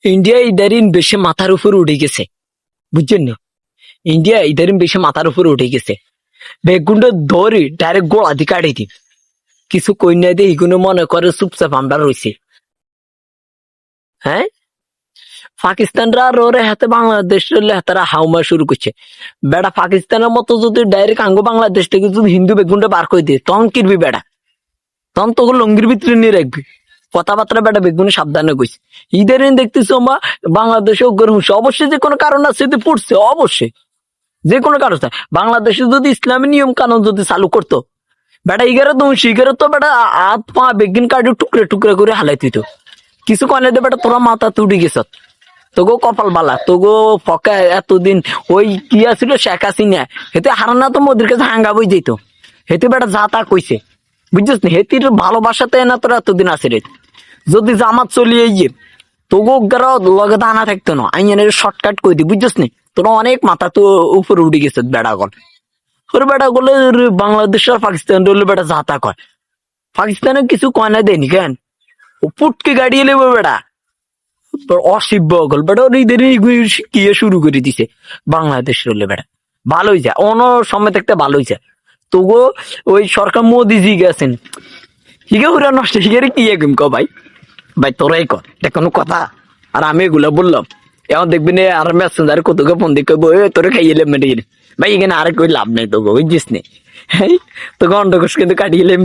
India ইদারিন বেশি মাথার উপর উঠে গেছে, বুঝছেন না? ইন্ডিয়া ইদারিন বেশি মাথার উপর উঠে গেছে। বেগুনটা ধরে ডাইরেক্ট গোড়া দিয়ে কাটে দিন, কিছু কন্যা দিয়ে এগুলো মনে করে চুপচাপ আমরা রয়েছে। হ্যাঁ, পাকিস্তানরা আর ওরে হাতে বাংলাদেশ হাতারা হাউমা শুরু করছে। বেড়া পাকিস্তানের মতো যদি ডাইরেক্ট আঙ্গো বাংলাদেশ থেকে যদি হিন্দু বেগুনটা বার করে দিয়ে তখন কিরবি বেড়া, তখন তোকে লঙ্গির ভিতরে নিয়ে রাখবি। কথাবার্তা বেটা বেগুনে সাবধানে কইছে। ঈদের দেখতেছো মা বাংলাদেশে অগ্র হুঁশে, অবশ্যই যে কোনো কারণ আছে যদি পড়ছে, অবশ্যই যে কোনো কারণ আছে। বাংলাদেশে যদি ইসলামী নিয়ম কানুন যদি চালু করতো, বেটা ইগারে তো শিগারে তো বেটা হাত পা বেগিন কাটে টুকরে টুকরে করে হালাই দিত। কিছু কনে দে বেটা তোরা মাথা তুড়ি গেছ, তোগো কপাল বালা, তোগো ফকা এতদিন ওই কি আছিল শেখ হাসিনা, হেতে হারানা তো মোদের কাছে হাঙ্গা বই যেত, হেতে বেটা যা তা কইছে, বুঝছিস না? হেতির ভালোবাসাতে না তোরা এতদিন আছে রে। যদি জামাত চলিয়ে গিয়ে তোগো লগে দানা থাকতো না, আইনের শর্টকাট করে দি, বুঝছিস না? তোরা অনেক মাথা তো উপরে উঠে গেছে বেড়া গল। ওর বেটা গলে বাংলাদেশ আর পাকিস্তান রইলে বেটা যাতা কয়, পাকিস্তানে কিছু কয় না দেনি কেন, ও পুটকে গাড়িয়ে নেবো বেটা, তোর অসিব্য গল বেটা ঈদের শিখিয়ে শুরু করে দিছে। বাংলাদেশ রইলে বেটা ভালোই যায়, অন সময় থাকতে ভালোই যায়। তবুও ওই সরকার মোদিজি গেছেন, হিগে পুরা নষ্ট, হিগে কি এগিম ক ভাই, ভাই তোরাই কর, এটা কোনো কথা? আর আমি এগুলা বললাম, এখন দেখবি না আর মেসেঞ্জার কত ফোন দিয়ে কইব তোরে খাইয়ে মেরে গেলে, ভাই এখানে আর কই লাভ নেই তোকে, বুঝছিস নে? তোকে অন্ডকোষ কিন্তু কাটিয়ে রে।